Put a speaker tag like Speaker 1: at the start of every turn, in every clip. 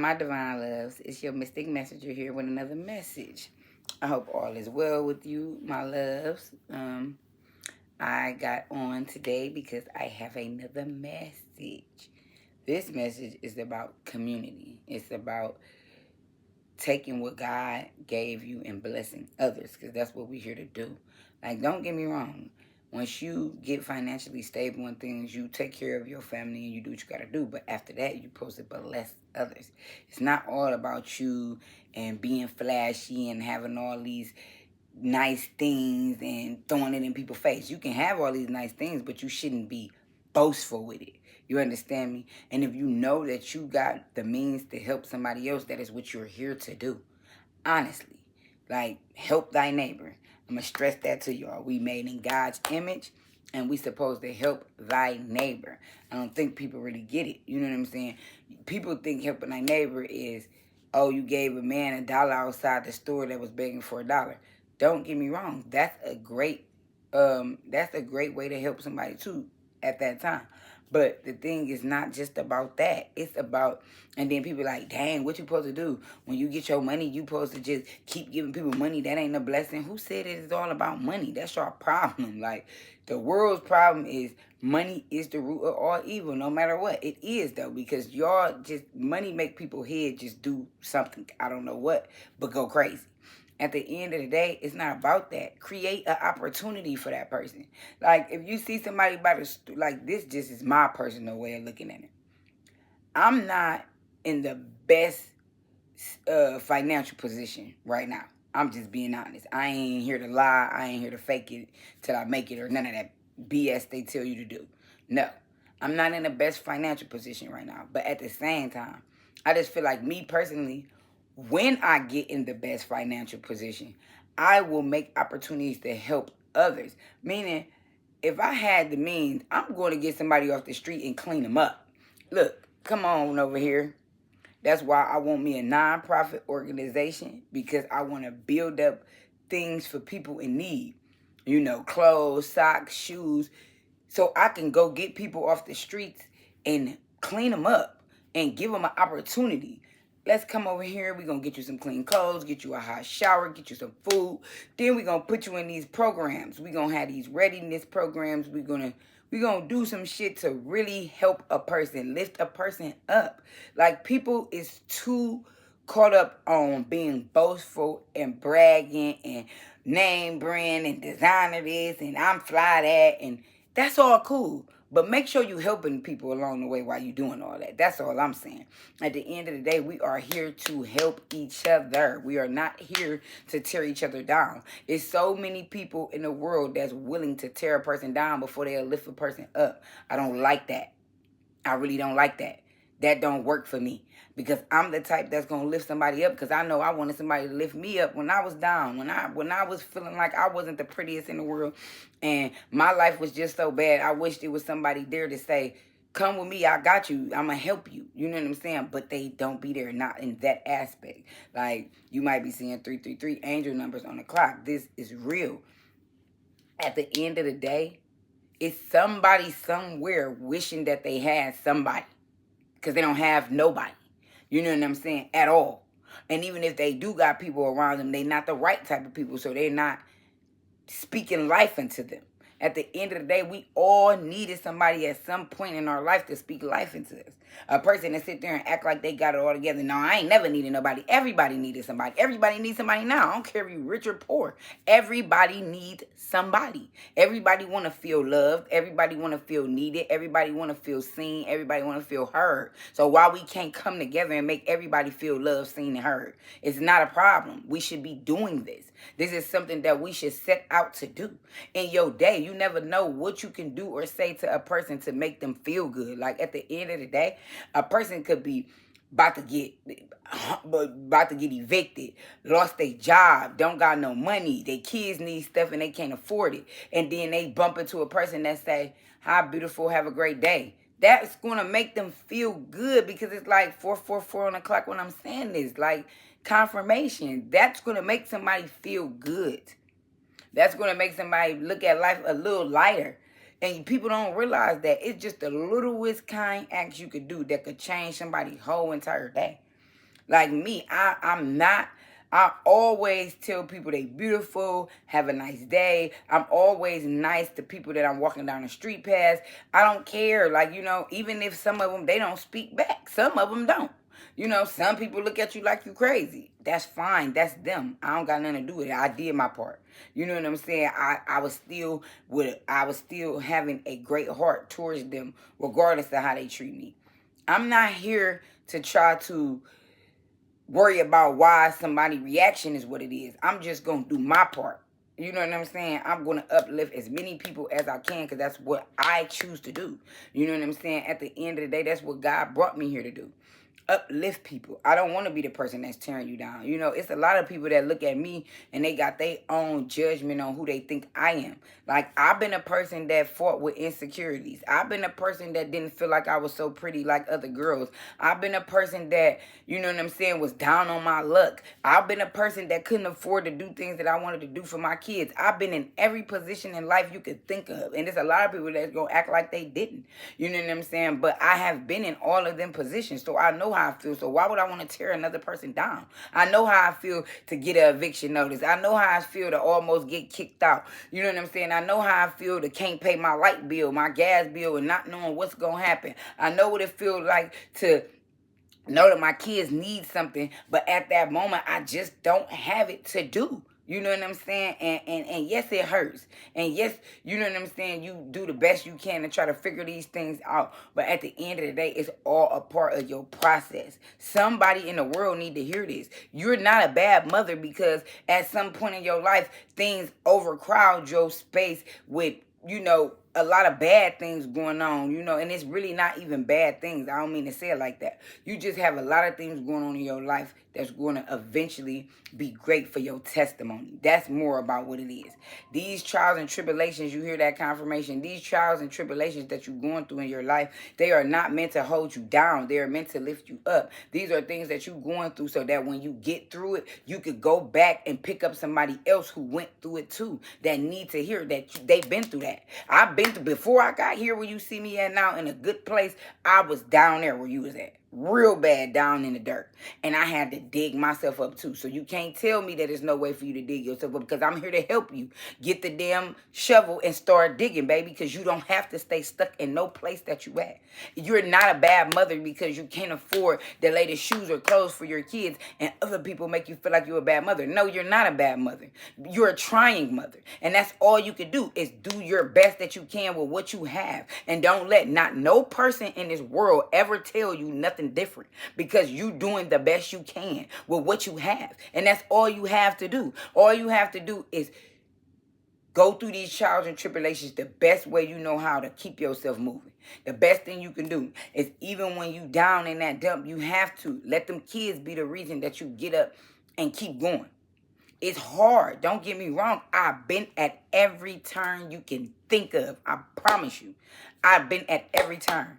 Speaker 1: my divine loves. It's your mystic messenger here with another message. I hope all is well with you, my loves. I got on today because I have another message. This message is about community. It's about taking what God gave you and blessing others, because that's what we're here to do. Like, don't get me wrong. Once you get financially stable and things, you take care of your family and you do what you got to do. But after that, you're supposed to bless others. It's not all about you and being flashy and having all these nice things and throwing it in people's face. You can have all these nice things, but you shouldn't be boastful with it. You understand me? And if you know that you got the means to help somebody else, that is what you're here to do. Honestly. Like, help thy neighbor. I'm going to stress that to y'all. We made in God's image, and we supposed to help thy neighbor. I don't think people really get it. You know what I'm saying? People think helping thy neighbor is, oh, you gave a man $1 outside the store that was begging for $1. Don't get me wrong. That's a great way to help somebody too at that time. But the thing is not just about that. It's about, and then people like, dang, what you supposed to do? When you get your money, you supposed to just keep giving people money. That ain't a blessing. Who said it is all about money? That's your problem. Like, the world's problem is money is the root of all evil, no matter what. It is, though, because y'all just, money make people head just do something, I don't know what, but go crazy. At the end of the day, it's not about that. Create an opportunity for that person. Like, if you see somebody like, this just is my personal way of looking at it. I'm not in the best financial position right now. I'm just being honest. I ain't here to lie. I ain't here to fake it till I make it or none of that BS they tell you to do. No. I'm not in the best financial position right now. But at the same time, I just feel like me personally, when I get in the best financial position, I will make opportunities to help others. Meaning, if I had the means, I'm going to get somebody off the street and clean them up. Look, come on over here. That's why I want me a nonprofit organization, because I want to build up things for people in need. You know, clothes, socks, shoes. So I can go get people off the streets and clean them up and give them an opportunity. Let's come over here. We're going to get you some clean clothes, get you a hot shower, get you some food. Then we're going to put you in these programs. We're going to have these readiness programs. We're going to do some shit to really help a person, lift a person up. Like, people is too caught up on being boastful and bragging and name brand and designer this and I'm fly that, and that's all cool. But make sure you helping people along the way while you doing all that. That's all I'm saying. At the end of the day, we are here to help each other. We are not here to tear each other down. It's so many people in the world that's willing to tear a person down before they'll lift a person up. I don't like that. I really don't like that. That don't work for me, because I'm the type that's going to lift somebody up, because I know I wanted somebody to lift me up when I was down, when I was feeling like I wasn't the prettiest in the world and my life was just so bad. I wished there was somebody there to say, come with me, I got you, I'm going to help you. You know what I'm saying? But they don't be there, not in that aspect. Like, you might be seeing 333 angel numbers on the clock. This is real. At the end of the day, it's somebody somewhere wishing that they had somebody, because they don't have nobody. You know what I'm saying? At all. And even if they do got people around them, they not the right type of people, so they're not speaking life into them. At the end of the day, we all needed somebody at some point in our life to speak life into us. A person that sit there and act like they got it all together. No, I ain't never needed nobody. Everybody needed somebody. Everybody needs somebody now. I don't care if you rich or poor. Everybody needs somebody. Everybody want to feel loved. Everybody want to feel needed. Everybody want to feel seen. Everybody want to feel heard. So while we can't come together and make everybody feel loved, seen, and heard, it's not a problem. We should be doing this. This is something that we should set out to do in your day. You never know what you can do or say to a person to make them feel good. Like, at the end of the day, a person could be about to get evicted, lost their job, don't got no money, their kids need stuff and they can't afford it. And then they bump into a person that say, hi, beautiful, have a great day. That's going to make them feel good, because it's like 444 on the clock when I'm saying this. Like, confirmation. That's going to make somebody feel good. That's going to make somebody look at life a little lighter. And people don't realize that it's just the littlest kind acts you could do that could change somebody's whole entire day. Like me, I'm not. I always tell people they beautiful, have a nice day. I'm always nice to people that I'm walking down the street past. I don't care. Like, even if some of them, they don't speak back. Some of them don't. Some people look at you like you crazy. That's fine. That's them. I don't got nothing to do with it. I did my part. You know what I'm saying? I was still having a great heart towards them, regardless of how they treat me. I'm not here to try to worry about why somebody's reaction is what it is. I'm just going to do my part. You know what I'm saying? I'm going to uplift as many people as I can because that's what I choose to do. You know what I'm saying? At the end of the day, that's what God brought me here to do. Uplift people. I don't want to be the person that's tearing you down. It's a lot of people that look at me and they got their own judgment on who they think I am. Like, I've been a person that fought with insecurities. I've been a person that didn't feel like I was so pretty like other girls. I've been a person that, you know what I'm saying, was down on my luck. I've been a person that couldn't afford to do things that I wanted to do for my kids. I've been in every position in life you could think of. And there's a lot of people that's going to act like they didn't. You know what I'm saying? But I have been in all of them positions, so I know how I feel. So why would I want to tear another person down? I know how I feel to get an eviction notice. I know how I feel to almost get kicked out. You know what I'm saying? I know how I feel to can't pay my light bill, my gas bill, and not knowing what's going to happen. I know what it feels like to know that my kids need something, but at that moment, I just don't have it to do. You know what I'm saying? And yes, it hurts. And yes, you know what I'm saying? You do the best you can to try to figure these things out. But at the end of the day, it's all a part of your process. Somebody in the world need to hear this. You're not a bad mother because at some point in your life, things overcrowd your space with, a lot of bad things going on, and it's really not even bad things. I don't mean to say it like that. You just have a lot of things going on in your life that's going to eventually be great for your testimony. That's more about what it is. These trials and tribulations, you hear that confirmation, these trials and tribulations that you're going through in your life, they are not meant to hold you down. They are meant to lift you up. These are things that you're going through so that when you get through it, you could go back and pick up somebody else who went through it too, that need to hear that they've been through that. I've been through, before I got here where you see me at now in a good place, I was down there where you was at. Real bad, down in the dirt. And I had to dig myself up too. So you can't tell me that there's no way for you to dig yourself up, because I'm here to help you get the damn shovel and start digging, baby, because you don't have to stay stuck in no place that you at. You're not a bad mother because you can't afford the latest shoes or clothes for your kids and other people make you feel like you're a bad mother. No, you're not a bad mother. You're a trying mother. And that's all you can do is do your best that you can with what you have. And don't let not no person in this world ever tell you nothing different, because you doing the best you can with what you have. And that's all you have to do. All you have to do is go through these trials and tribulations the best way you know how to keep yourself moving. The best thing you can do is, even when you down in that dump, you have to let them kids be the reason that you get up and keep going. It's hard. Don't get me wrong. I've been at every turn you can think of. I promise you. I've been at every turn.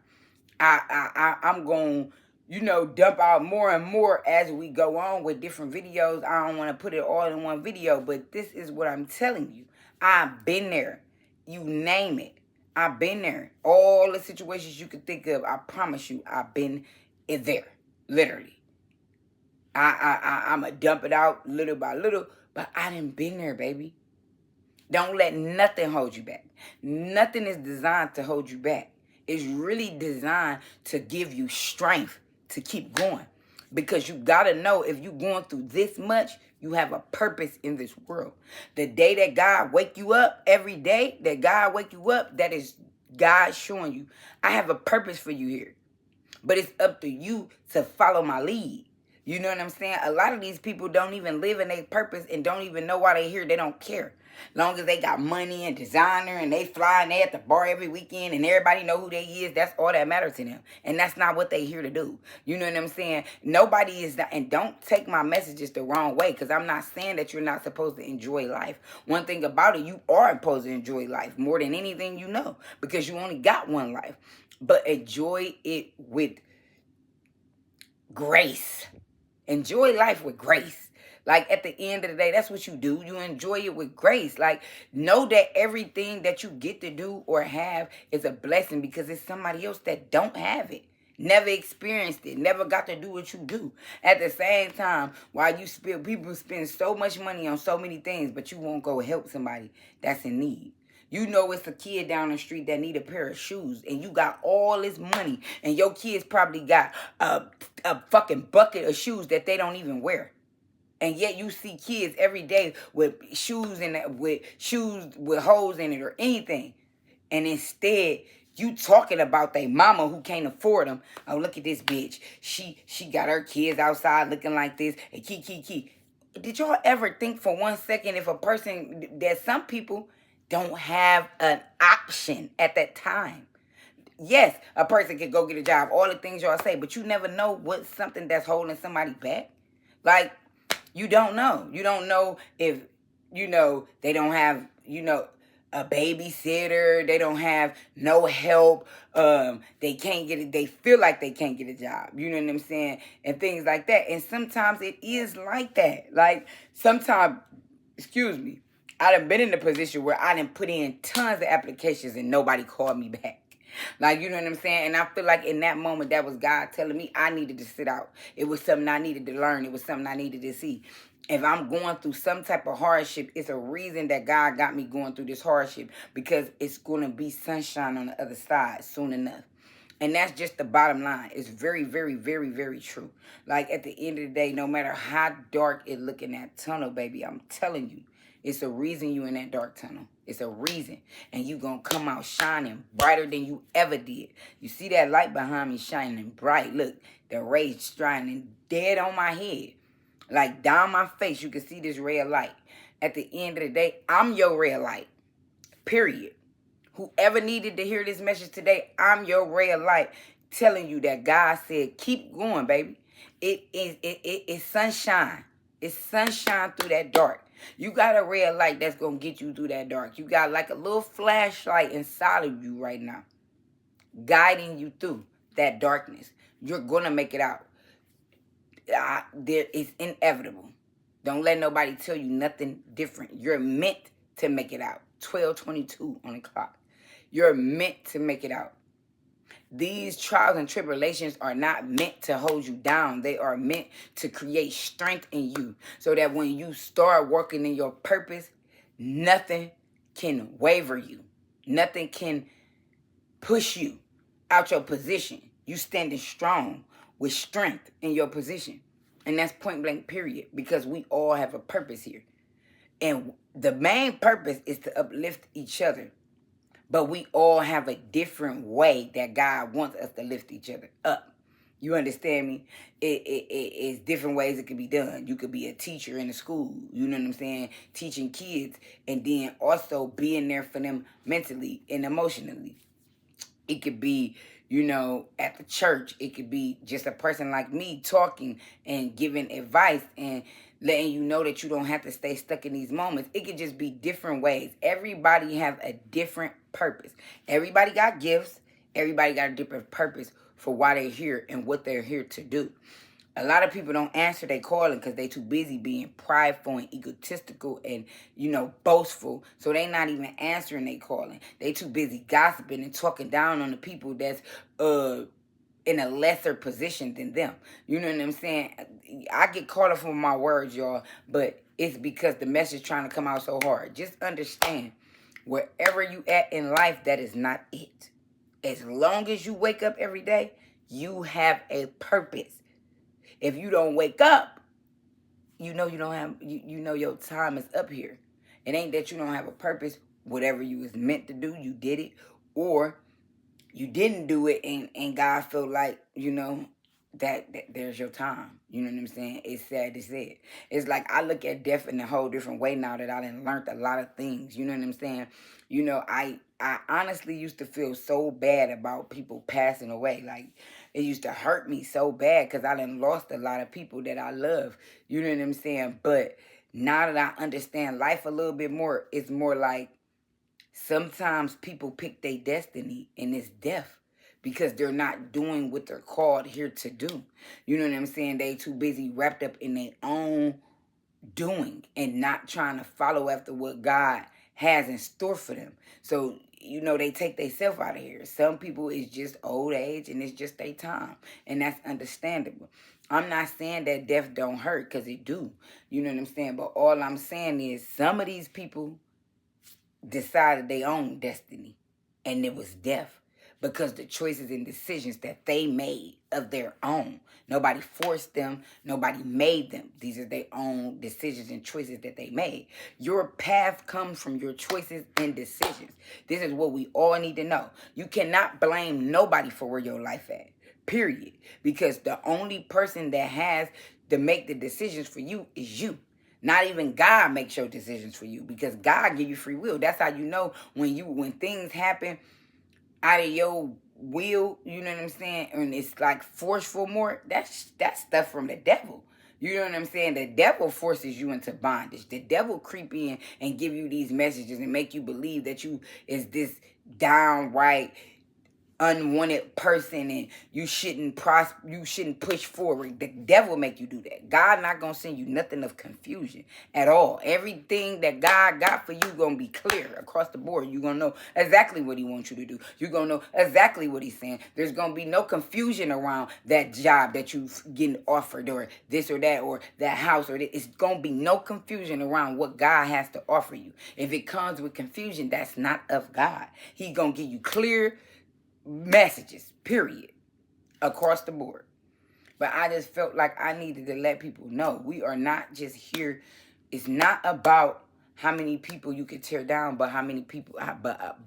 Speaker 1: I'm going to, dump out more and more as we go on with different videos. I don't want to put it all in one video, but this is what I'm telling you. I've been there. You name it. I've been there. All the situations you could think of, I promise you, I've been there. Literally. I'm going to dump it out little by little, but I done been there, baby. Don't let nothing hold you back. Nothing is designed to hold you back. It's really designed to give you strength to keep going. Because you got to know, if you're going through this much, you have a purpose in this world. The day that God wake you up, every day that God wake you up, that is God showing you, I have a purpose for you here. But it's up to you to follow my lead. You know what I'm saying? A lot of these people don't even live in their purpose and don't even know why they're here. They don't care. Long as they got money and designer and they fly and they at the bar every weekend and everybody know who they is, that's all that matters to them. And that's not what they here to do. You know what I'm saying? Nobody is that, and don't take my messages the wrong way, because I'm not saying that you're not supposed to enjoy life. One thing about it, you are supposed to enjoy life more than anything you know, because you only got one life. But enjoy it with grace. Enjoy life with grace. Like, at the end of the day, that's what you do. You enjoy it with grace. Like, know that everything that you get to do or have is a blessing, because it's somebody else that don't have it. Never experienced it. Never got to do what you do. At the same time, while people spend so much money on so many things, but you won't go help somebody that's in need. You know it's a kid down the street that need a pair of shoes, and you got all this money, and your kids probably got a fucking bucket of shoes that they don't even wear. And yet you see kids every day with shoes with holes in it or anything. And instead, you talking about their mama who can't afford them. Oh, look at this bitch. She got her kids outside looking like this. And key. Did y'all ever think for 1 second if a person, that some people don't have an option at that time? Yes, a person can go get a job, all the things y'all say, but you never know what's something that's holding somebody back. Like, you don't know. You don't know if, they don't have, a babysitter. They don't have no help. They can't get it. They feel like they can't get a job. You know what I'm saying? And things like that. And sometimes it is like that. Like, sometimes, excuse me, I done been in a position where I done put in tons of applications and nobody called me back. Like, you know what I'm saying? And I feel like in that moment, that was God telling me I needed to sit out. It was something I needed to learn. It was something I needed to see. If I'm going through some type of hardship, it's a reason that God got me going through this hardship, because it's going to be sunshine on the other side soon enough. And that's just the bottom line. It's very, very, very, very true. Like, at the end of the day, no matter how dark it look in that tunnel, baby, I'm telling you, it's a reason you in that dark tunnel. It's a reason. And you going to come out shining brighter than you ever did. You see that light behind me shining bright. Look, the rays shining dead on my head. Like, down my face, you can see this red light. At the end of the day, I'm your red light. Period. Whoever needed to hear this message today, I'm your red light, telling you that God said, keep going, baby. It's sunshine. It's sunshine through that dark. You got a red light that's going to get you through that dark. You got like a little flashlight inside of you right now, guiding you through that darkness. You're going to make it out. It's inevitable. Don't let nobody tell you nothing different. You're meant to make it out. 12:22 on the clock. You're meant to make it out. These trials and tribulations are not meant to hold you down. They are meant to create strength in you, so that when you start working in your purpose, nothing can waver you. Nothing can push you out your position. You standing strong with strength in your position. And that's point blank period, because we all have a purpose here. And the main purpose is to uplift each other. But we all have a different way that God wants us to lift each other up. You understand me? It's different ways it could be done. You could be a teacher in a school, you know what I'm saying? Teaching kids, and then also being there for them mentally and emotionally. It could be, at the church. It could be just a person like me talking and giving advice and letting you know that you don't have to stay stuck in these moments. It could just be different ways. Everybody have a different purpose. Everybody got gifts. Everybody got a different purpose for why they're here and what they're here to do. A lot of people don't answer their calling because they too busy being prideful and egotistical and, boastful. So they not even answering their calling. They too busy gossiping and talking down on the people that's in a lesser position than them. You know what I'm saying? I get caught up for my words, y'all, but it's because the message trying to come out so hard. Just understand, wherever you at in life, that is not it. As long as you wake up every day, you have a purpose. If you don't wake up, you know your time is up here. It ain't that you don't have a purpose. Whatever you was meant to do, you did it. Or you didn't do it, and God felt like, that there's your time. You know what I'm saying? It's sad to say it. It's like I look at death in a whole different way now that I done learned a lot of things. You know what I'm saying? I honestly used to feel so bad about people passing away. Like, it used to hurt me so bad because I done lost a lot of people that I love. You know what I'm saying? But now that I understand life a little bit more, it's more like sometimes people pick their destiny, and it's death, because they're not doing what they're called here to do. You know what I'm saying? They too busy wrapped up in their own doing and not trying to follow after what God has in store for them. So, they take themselves out of here. Some people, it's just old age and it's just their time. And that's understandable. I'm not saying that death don't hurt, because it do. You know what I'm saying? But all I'm saying is some of these people decided their own destiny, and it was death, because the choices and decisions that they made of their own. Nobody forced them. Nobody made them. These are their own decisions and choices that they made. Your path comes from your choices and decisions. This is what we all need to know. You cannot blame nobody for where your life at. Period. Because the only person that has to make the decisions for you is you. Not even God makes your decisions for you, because God give you free will. That's how you know when things happen out of your will, you know what I'm saying? And it's like forceful more. That's stuff from the devil. You know what I'm saying? The devil forces you into bondage. The devil creep in and give you these messages and make you believe that you is this downright unwanted person and you shouldn't push forward. The devil make you do that. God not gonna send you nothing of confusion at all. Everything that God got for you gonna be clear across the board. You're gonna know exactly what he wants you to do. You're gonna know exactly what he's saying. There's gonna be no confusion around that job that you getting offered, or this or that, or that house, or that. It's gonna be no confusion around what God has to offer you. If it comes with confusion, that's not of God. He gonna give you clear messages, period, across the board. But I just felt like I needed to let people know we are not just here. It's not about how many people you can tear down, but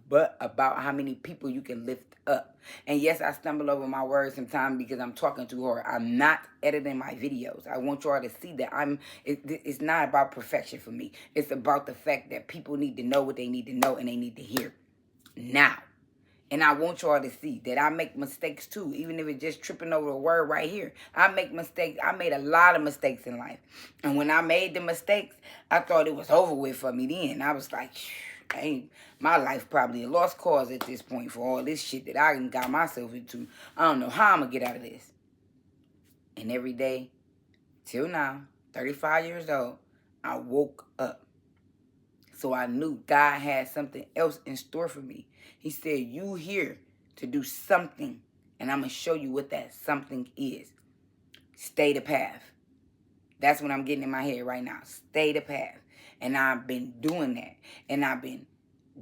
Speaker 1: but about how many people you can lift up. And yes, I stumble over my words sometimes because I'm talking too hard. I'm not editing my videos. I want y'all to see that it's not about perfection for me. It's about the fact that people need to know what they need to know, and they need to hear now. And I want y'all to see that I make mistakes too, even if it's just tripping over a word right here. I make mistakes. I made a lot of mistakes in life. And when I made the mistakes, I thought it was over with for me then. I was like, my life probably a lost cause at this point for all this shit that I got myself into. I don't know how I'm going to get out of this. And every day, till now, 35 years old, I woke up. So I knew God had something else in store for me. He said, you here to do something, and I'm going to show you what that something is. Stay the path. That's what I'm getting in my head right now. Stay the path. And I've been doing that. And I've been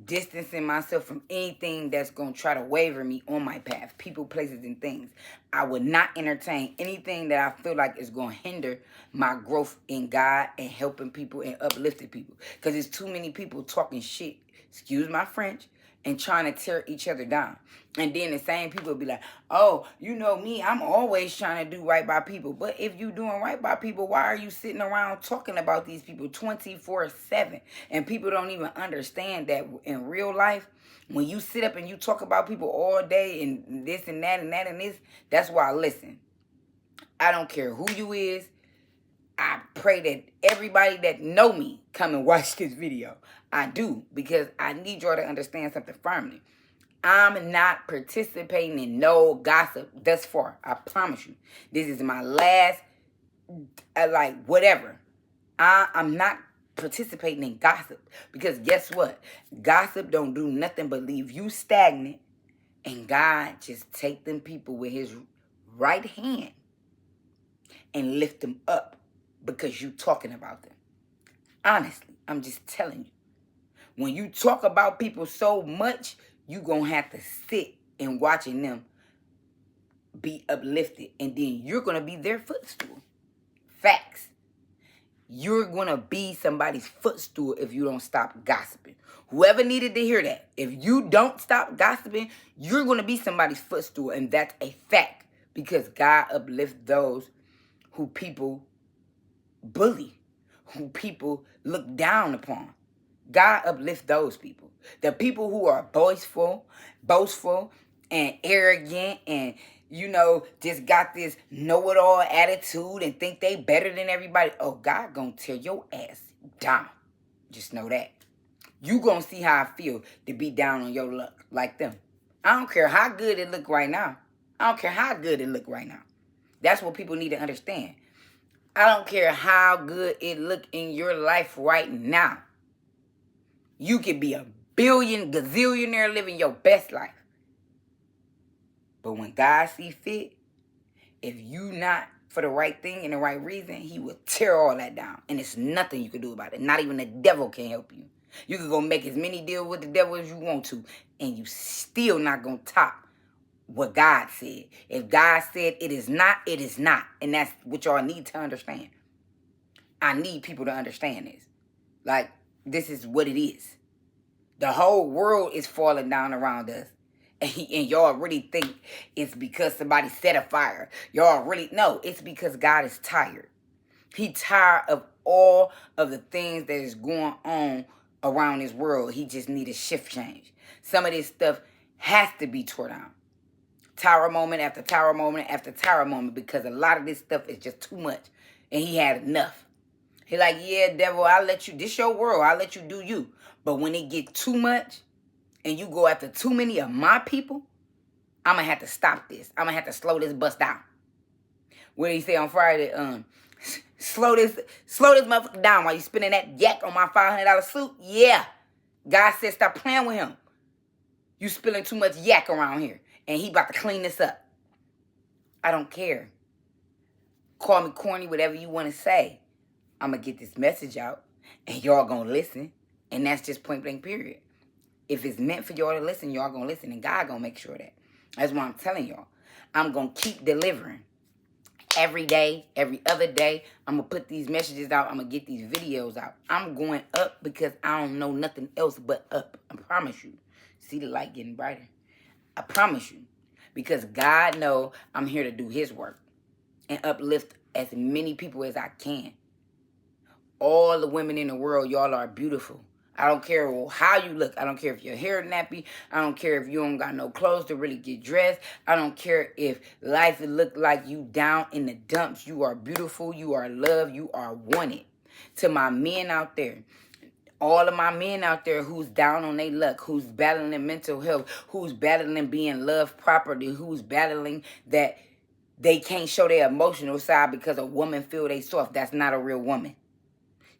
Speaker 1: distancing myself from anything that's going to try to waver me on my path. People, places, and things. I would not entertain anything that I feel like is going to hinder my growth in God and helping people and uplifting people. Because there's too many people talking shit, excuse my French, and trying to tear each other down. And then the same people be like, oh, you know me, I'm always trying to do right by people. But if you doing right by people, why are you sitting around talking about these people 24/7? And people don't even understand that in real life, when you sit up and you talk about people all day and this and that and that and this, that's why I listen. I don't care who you is. I pray that everybody that know me come and watch this video. I do, because I need y'all to understand something firmly. I'm not participating in no gossip thus far. I promise you. This is my last, whatever. I'm not participating in gossip, because guess what? Gossip don't do nothing but leave you stagnant, and God just take them people with his right hand and lift them up because you talking about them. Honestly, I'm just telling you. When you talk about people so much, you going to have to sit and watching them be uplifted. And then you're going to be their footstool. Facts. You're going to be somebody's footstool if you don't stop gossiping. Whoever needed to hear that, if you don't stop gossiping, you're going to be somebody's footstool. And that's a fact. Because God uplifts those who people bully, who people look down upon. God uplifts those people. The people who are boastful, and arrogant, and, just got this know-it-all attitude and think they better than everybody. Oh, God gonna tear your ass down. Just know that. You gonna see how I feel to be down on your luck like them. I don't care how good it look right now. That's what people need to understand. I don't care how good it look in your life right now. You could be a billion, gazillionaire living your best life. But when God see fit, if you not for the right thing and the right reason, he will tear all that down. And it's nothing you can do about it. Not even the devil can help you. You can go make as many deals with the devil as you want to, and you still not going to top what God said. If God said it is not, it is not. And that's what y'all need to understand. I need people to understand this. Like, this is what it is. The whole world is falling down around us. And y'all really think it's because somebody set a fire. Y'all really, no, it's because God is tired. He tired of all of the things that is going on around this world. He just need a shift change. Some of this stuff has to be tore down. Tower moment after tower moment after tower moment, because a lot of this stuff is just too much. And he had enough. He like, yeah, devil, I'll let you, this your world, I'll let you do you. But when it get too much, and you go after too many of my people, I'm going to have to stop this. I'm going to have to slow this bus down. What did he say on Friday? Slow this motherfucker down while you spending that yak on my $500 suit? Yeah. God said stop playing with him. You spilling too much yak around here. And he about to clean this up. I don't care. Call me corny, whatever you want to say. I'm going to get this message out. And y'all going to listen. And that's just point blank period. If it's meant for y'all to listen, y'all going to listen. And God going to make sure that. That's what I'm telling y'all. I'm going to keep delivering. Every day, every other day, I'm going to put these messages out. I'm going to get these videos out. I'm going up because I don't know nothing else but up. I promise you. See the light getting brighter. I promise you. Because God knows I'm here to do his work. And uplift as many people as I can. All the women in the world, y'all are beautiful. I don't care how you look. I don't care if your hair nappy. I don't care if you don't got no clothes to really get dressed. I don't care if life look like you down in the dumps. You are beautiful. You are loved. You are wanted. To my men out there, all of my men out there who's down on their luck, who's battling mental health, who's battling being loved properly, who's battling that they can't show their emotional side because a woman feel they soft. That's not a real woman.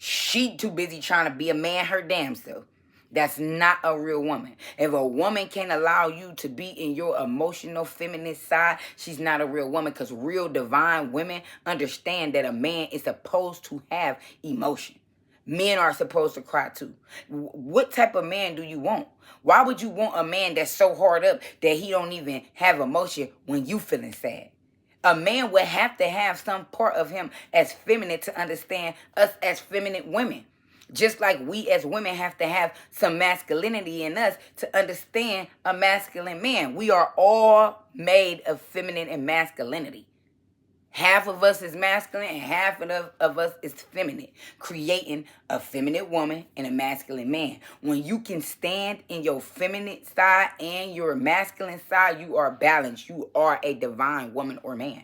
Speaker 1: She too busy trying to be a man her damn self. That's not a real woman. If a woman can't allow you to be in your emotional feminine side, she's not a real woman, because real divine women understand that a man is supposed to have emotion. Men are supposed to cry too. What type of man do you want? Why would you want a man that's so hard up that he don't even have emotion when you feeling sad? A man would have to have some part of him as feminine to understand us as feminine women. Just like we as women have to have some masculinity in us to understand a masculine man. We are all made of feminine and masculinity. Half of us is masculine and half of us is feminine, creating a feminine woman and a masculine man. When you can stand in your feminine side and your masculine side, you are balanced. You are a divine woman or man.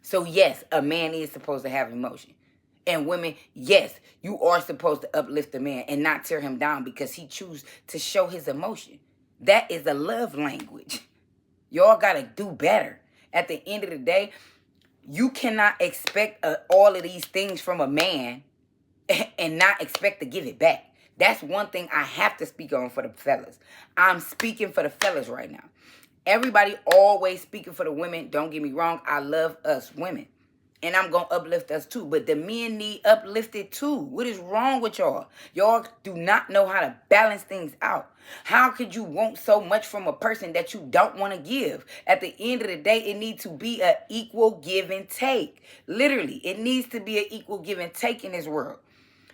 Speaker 1: So yes, a man is supposed to have emotion. And women, yes, you are supposed to uplift a man and not tear him down because he chooses to show his emotion. That is a love language. Y'all got to do better. At the end of the day, you cannot expect all of these things from a man and not expect to give it back. That's one thing I have to speak on for the fellas. I'm speaking for the fellas right now. Everybody always speaking for the women. Don't get me wrong. I love us women. And I'm going to uplift us too. But the men need uplifted too. What is wrong with y'all? Y'all do not know how to balance things out. How could you want so much from a person that you don't want to give? At the end of the day, it needs to be an equal give and take. Literally, it needs to be an equal give and take in this world.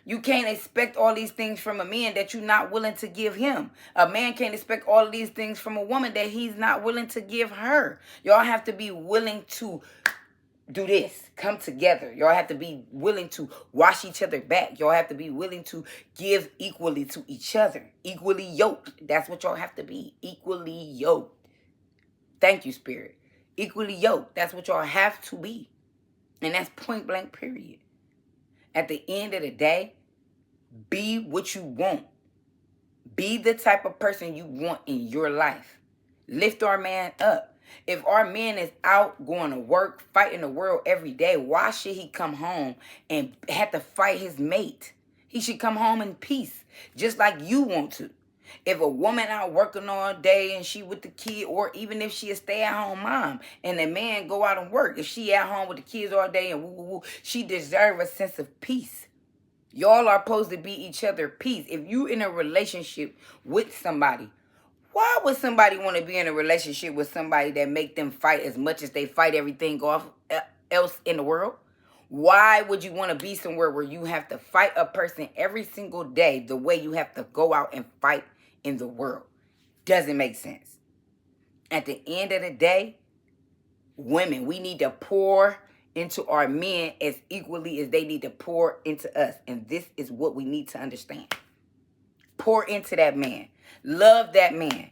Speaker 1: You can't expect all these things from a man that you're not willing to give him. A man can't expect all of these things from a woman that he's not willing to give her. Y'all have to be willing to do this. Come together. Y'all have to be willing to wash each other back. Y'all have to be willing to give equally to each other. Equally yoked. That's what y'all have to be. Equally yoked. Thank you, Spirit. Equally yoked. That's what y'all have to be. And that's point blank, period. At the end of the day, be what you want. Be the type of person you want in your life. Lift our man up. If our man is out going to work, fighting the world every day, why should he come home and have to fight his mate? He should come home in peace, just like you want to. If a woman out working all day and she with the kid, or even if she a stay-at-home mom and the man go out and work, if she at home with the kids all day and woo woo woo, she deserve a sense of peace. Y'all are supposed to be each other peace. If you in a relationship with somebody, why would somebody want to be in a relationship with somebody that make them fight as much as they fight everything else in the world? Why would you want to be somewhere where you have to fight a person every single day the way you have to go out and fight in the world? Doesn't make sense. At the end of the day, women, we need to pour into our men as equally as they need to pour into us. And this is what we need to understand. Pour into that man. Love that man.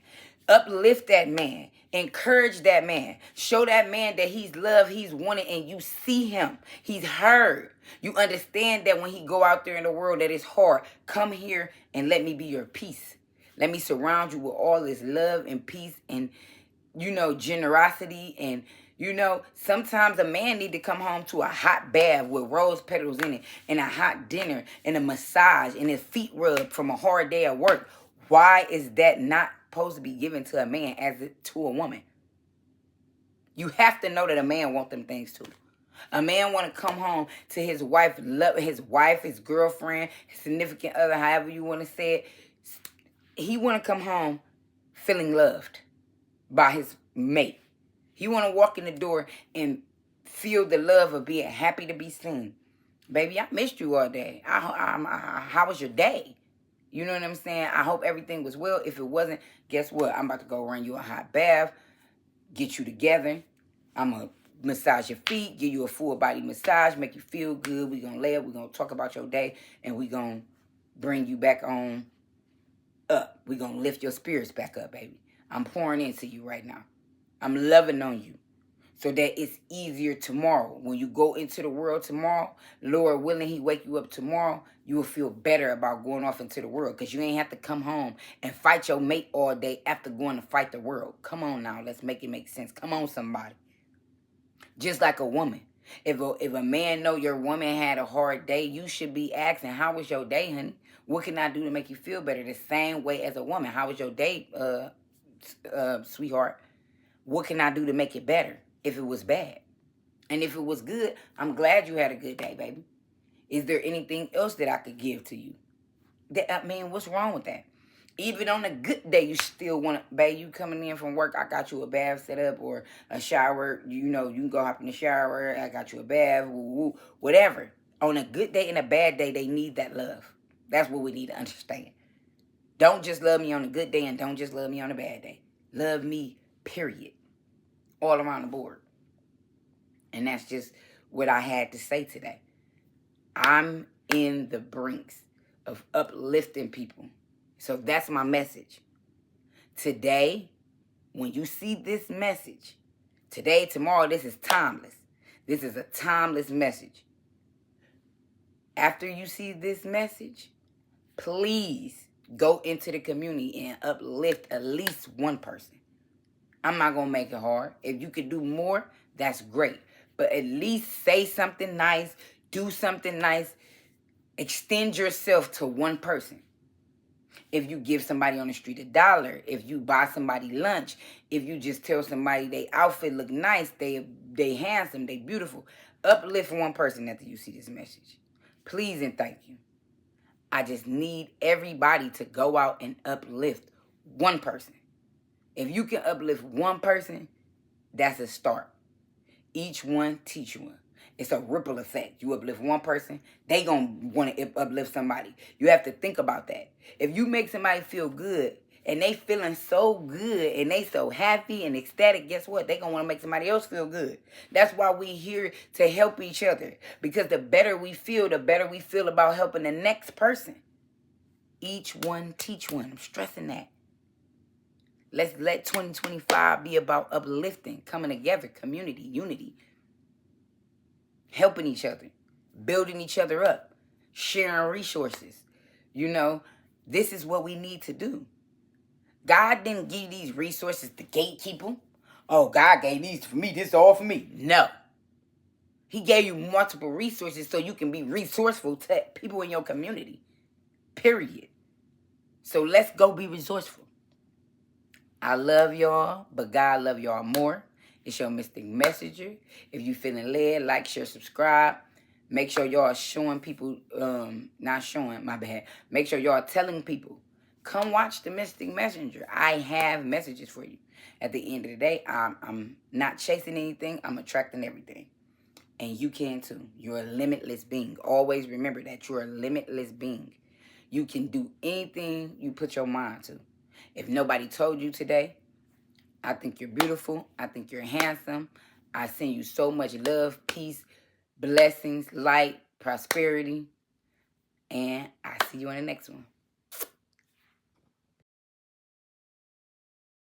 Speaker 1: Uplift that man. Encourage that man. Show that man that he's loved, he's wanted, and you see him. He's heard. You understand that when he go out there in the world that it's hard. Come here and let me be your peace. Let me surround you with all this love and peace and, generosity. And, sometimes a man need to come home to a hot bath with rose petals in it and a hot dinner and a massage and his feet rubbed from a hard day at work. Why is that not supposed to be given to a man as to a woman? You have to know that a man wants them things too. A man want to come home to his wife, his girlfriend, his significant other, however you want to say it. He want to come home feeling loved by his mate. He want to walk in the door and feel the love of being happy to be seen. Baby, I missed you all day. How was your day? You know what I'm saying? I hope everything was well. If it wasn't, guess what? I'm about to go run you a hot bath, get you together. I'm going to massage your feet, give you a full body massage, make you feel good. We're going to lay up. We're going to talk about your day, and we're going to bring you back on up. We're going to lift your spirits back up, baby. I'm pouring into you right now. I'm loving on you so that it's easier tomorrow. When you go into the world tomorrow, Lord willing, he wake you up tomorrow, you will feel better about going off into the world because you ain't have to come home and fight your mate all day after going to fight the world. Come on now. Let's make it make sense. Come on, somebody. Just like a woman. If a man know your woman had a hard day, you should be asking, how was your day, honey? What can I do to make you feel better? The same way as a woman. How was your day, sweetheart? What can I do to make it better if it was bad? And if it was good, I'm glad you had a good day, baby. Is there anything else that I could give to you? What's wrong with that? Even on a good day, you still want to, babe, you coming in from work, I got you a bath set up or a shower. You can go hop in the shower. I got you a bath, whatever. On a good day and a bad day, they need that love. That's what we need to understand. Don't just love me on a good day and don't just love me on a bad day. Love me, period. All around the board. And that's just what I had to say today. I'm in the brinks of uplifting people. So that's my message. Today, when you see this message, today, tomorrow, this is timeless. This is a timeless message. After you see this message, please go into the community and uplift at least one person. I'm not going to make it hard. If you could do more, that's great. But at least say something nice, do something nice, extend yourself to one person. If you give somebody on the street $1, if you buy somebody lunch, if you just tell somebody they outfit look nice, they handsome, they beautiful, uplift one person after you see this message. Please and thank you. I just need everybody to go out and uplift one person. If you can uplift one person, that's a start. Each one, teach one. It's a ripple effect. You uplift one person, they going to want to uplift somebody. You have to think about that. If you make somebody feel good and they feeling so good and they so happy and ecstatic, guess what? They going to want to make somebody else feel good. That's why we here to help each other. Because the better we feel, the better we feel about helping the next person. Each one, teach one. I'm stressing that. Let's let 2025 be about uplifting, coming together, community, unity. Helping each other, building each other up, sharing resources. This is what we need to do. God didn't give these resources to gatekeep them. Oh, God gave these for me. This is all for me. No. He gave you multiple resources so you can be resourceful to people in your community. Period. So let's go be resourceful. I love y'all, but God love y'all more. It's your Mystic Messenger. If you feeling led, like, share, subscribe. Make sure y'all showing people, not showing, my bad. Make sure y'all telling people, come watch the Mystic Messenger. I have messages for you. At the end of the day, I'm not chasing anything. I'm attracting everything. And you can too. You're a limitless being. Always remember that you're a limitless being. You can do anything you put your mind to. If nobody told you today, I think you're beautiful. I think you're handsome. I send you so much love, peace, blessings, light, prosperity. And I see you on the next one.